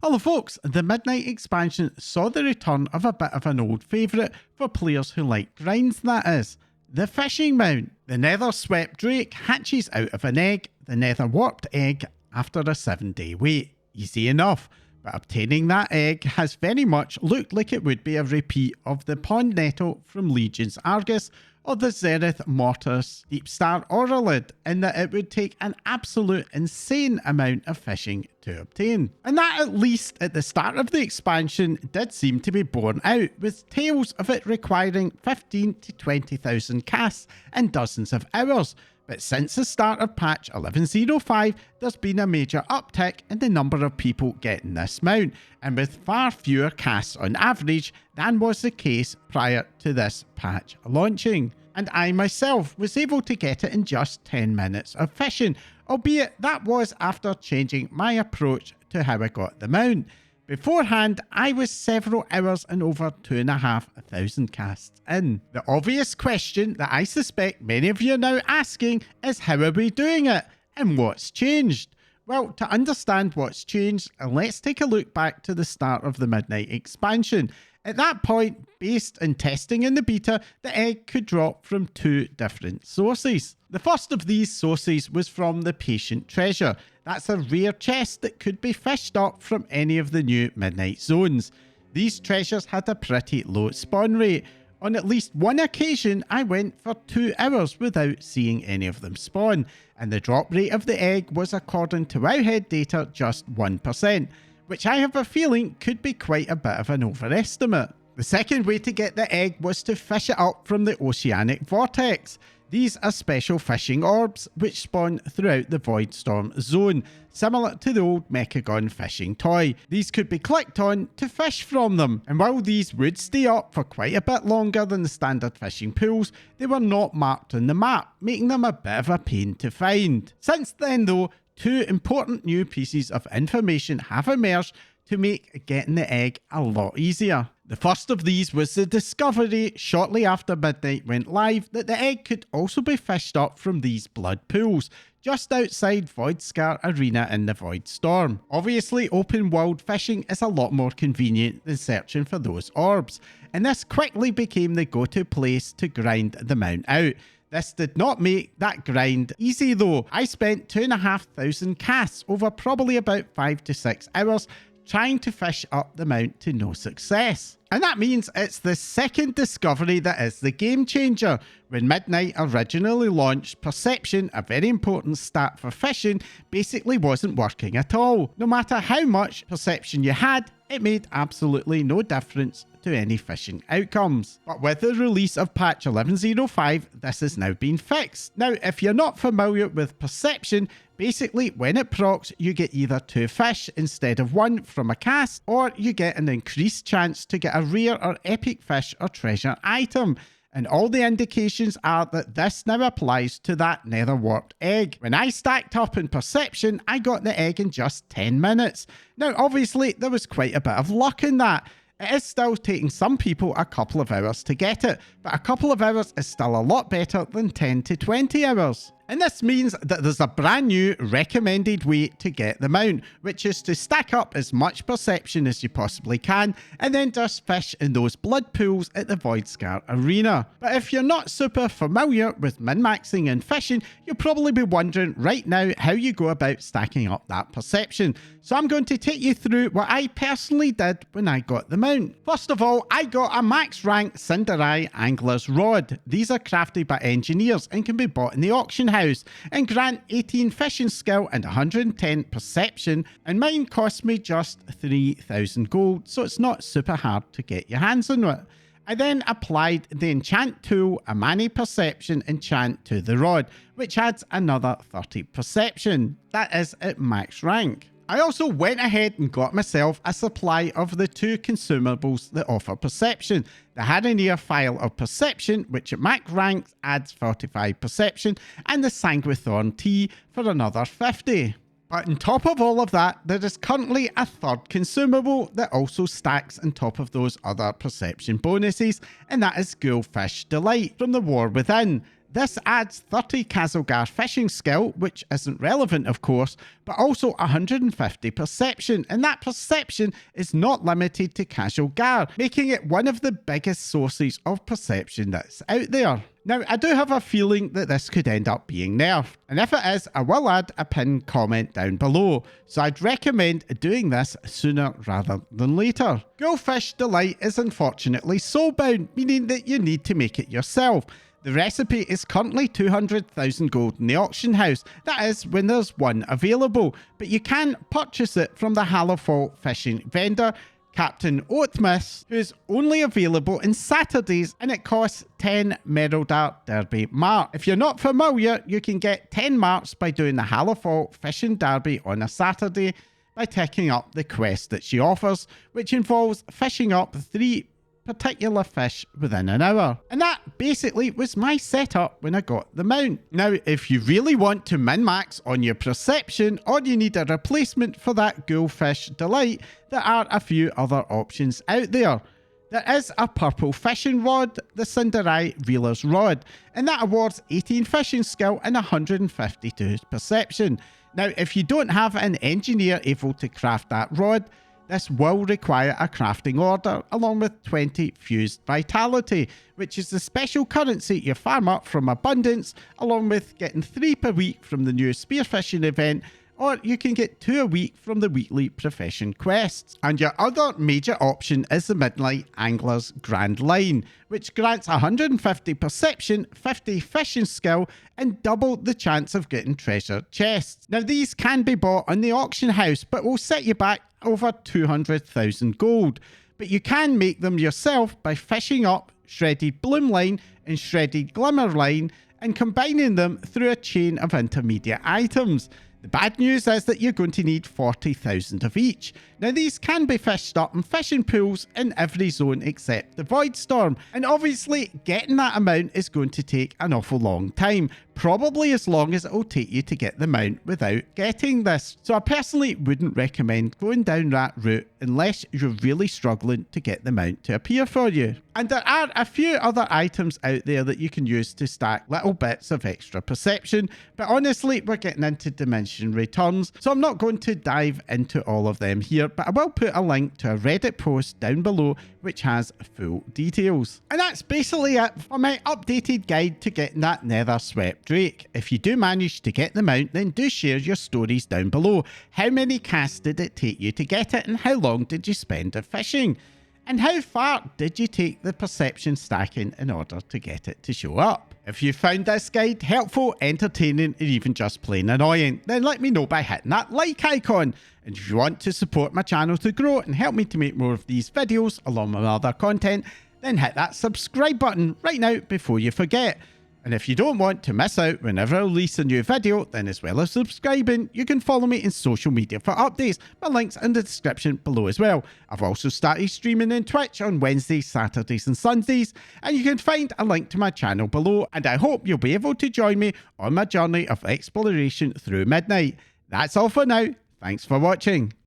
Hello folks, the Midnight expansion saw the return of a bit of an old favourite for players who like grinds, that is. The fishing mount. The Nether-Swept Drake hatches out of an egg, the Nether-Warped egg, after a 7-day wait. Easy enough, but obtaining that egg has very much looked like it would be a repeat of the Pond Nettle from Legion's Argus or the Xerath Mortis Deep Star Auralid, in that it would take an absolute insane amount of fishing to obtain. And that, at least at the start of the expansion, did seem to be borne out, with tales of it requiring 15 to 20,000 casts and dozens of hours. But since the start of patch 11.05, there's been a major uptick in the number of people getting this mount, and with far fewer casts on average than was the case prior to this patch launching. And I myself was able to get it in just 10 minutes of fishing, albeit that was after changing my approach to how I got the mount. Beforehand, I was several hours and over 2,500 casts in. The obvious question that I suspect many of you are now asking is, how are we doing it and what's changed? Well, to understand what's changed, let's take a look back to the start of the Midnight expansion. At that point, based on testing in the beta, the egg could drop from 2 different sources. The first of these sources was from the Patient Treasure. That's a rare chest that could be fished up from any of the new Midnight zones. These treasures had a pretty low spawn rate. On at least one occasion, I went for 2 hours without seeing any of them spawn, and the drop rate of the egg was, according to Wowhead data, just 1%, which I have a feeling could be quite a bit of an overestimate. The second way to get the egg was to fish it up from the Oceanic Vortex. These are special fishing orbs which spawn throughout the Voidstorm zone, similar to the old Mechagon fishing toy. These could be clicked on to fish from them, and while these would stay up for quite a bit longer than the standard fishing pools, they were not marked on the map, making them a bit of a pain to find. Since then though, 2 important new pieces of information have emerged to make getting the egg a lot easier. The first of these was the discovery shortly after Midnight went live that the egg could also be fished up from these blood pools just outside Voidscar Arena in the Voidstorm. Obviously, open world fishing is a lot more convenient than searching for those orbs, and this quickly became the go-to place to grind the mount out. This did not make that grind easy though. I spent 2,500 casts over probably about 5 to 6 hours trying to fish up the mount to no success. And that means it's the second discovery that is the game changer. When Midnight originally launched, Perception, a very important stat for fishing, basically wasn't working at all. No matter how much perception you had, it made absolutely no difference to any fishing outcomes. But with the release of patch 11.05, this has now been fixed. Now, if you're not familiar with Perception, basically when it procs, you get either 2 fish instead of 1 from a cast, or you get an increased chance to get a rare or epic fish or treasure item. And all the indications are that this now applies to that Nether-Warped egg. When I stacked up in Perception, I got the egg in just 10 minutes. Now, obviously, there was quite a bit of luck in that. It is still taking some people a couple of hours to get it, but a couple of hours is still a lot better than 10 to 20 hours. And this means that there's a brand new recommended way to get the mount, which is to stack up as much perception as you possibly can, and then just fish in those blood pools at the Voidscar Arena. But if you're not super familiar with min-maxing and fishing, you'll probably be wondering right now how you go about stacking up that perception. So I'm going to take you through what I personally did when I got the mount. First of all, I got a max rank Cinderai Angler's Rod. These are crafted by engineers and can be bought in the auction house and grant 18 fishing skill and 110 perception, and mine cost me just 3,000 gold, so it's not super hard to get your hands on it. I then applied the enchant tool Amani Perception enchant to the rod, which adds another 30 perception. That is at max rank. I also went ahead and got myself a supply of the 2 consumables that offer perception. The Haranier File of Perception, which at max rank adds 45 perception, and the Sanguithorn Tea for another 50. But on top of all of that, there is currently a third consumable that also stacks on top of those other perception bonuses, and that is Ghoulfish Delight from the War Within. This adds 30 Kazilgar fishing skill, which isn't relevant of course, but also 150 perception, and that perception is not limited to Kazilgar, making it one of the biggest sources of perception that's out there. Now, I do have a feeling that this could end up being nerfed, and if it is, I will add a pinned comment down below, so I'd recommend doing this sooner rather than later. Goldfish Delight is unfortunately soulbound, meaning that you need to make it yourself. The recipe is currently 200,000 gold in the auction house, that is when there's one available, but you can purchase it from the Hallerfall fishing vendor, Captain Oatmas, who's only available on Saturdays, and it costs 10 Meraldar Derby Mark. If you're not familiar, you can get 10 marks by doing the Hallerfall Fishing Derby on a Saturday by taking up the quest that she offers, which involves fishing up 3 particular fish within an hour. And that basically was my setup when I got the mount. Now, if you really want to min-max on your perception, or you need a replacement for that Goldfish Delight, there are a few other options out there. There is a purple fishing rod, the Cinderai Reeler's Rod, and that awards 18 fishing skill and 152 perception. Now, if you don't have an engineer able to craft that rod, this will require a crafting order along with 20 fused vitality, which is the special currency you farm up from abundance, along with getting 3 per week from the new spearfishing event, or you can get 2 a week from the weekly profession quests. And your other major option is the Midnight Angler's Grand Line, which grants 150 perception, 50 fishing skill, and double the chance of getting treasure chests. Now, these can be bought on the auction house, but will set you back over 200,000 gold. But you can make them yourself by fishing up Shredded Bloom Line and Shredded Glimmer Line and combining them through a chain of intermediate items. The bad news is that you're going to need 40,000 of each. Now, these can be fished up in fishing pools in every zone except the Void Storm, and obviously getting that amount is going to take an awful long time, probably as long as it will take you to get the mount without getting this. So I personally wouldn't recommend going down that route unless you're really struggling to get the mount to appear for you. And there are a few other items out there that you can use to stack little bits of extra perception, but honestly we're getting into dimension returns, so I'm not going to dive into all of them here, but I will put a link to a Reddit post down below which has full details. And that's basically it for my updated guide to getting that Nether-Swept Drake. If you do manage to get the mount, then do share your stories down below. How many casts did it take you to get it, and how long did you spend fishing? And how far did you take the perception stacking in order to get it to show up? If you found this guide helpful, entertaining, or even just plain annoying, then let me know by hitting that like icon. And if you want to support my channel to grow and help me to make more of these videos along with other content, then hit that subscribe button right now before you forget. And if you don't want to miss out whenever I release a new video, then as well as subscribing, you can follow me in social media for updates. My link's in the description below as well. I've also started streaming on Twitch on Wednesdays, Saturdays and Sundays, and you can find a link to my channel below, and I hope you'll be able to join me on my journey of exploration through midnight. That's all for now. Thanks for watching.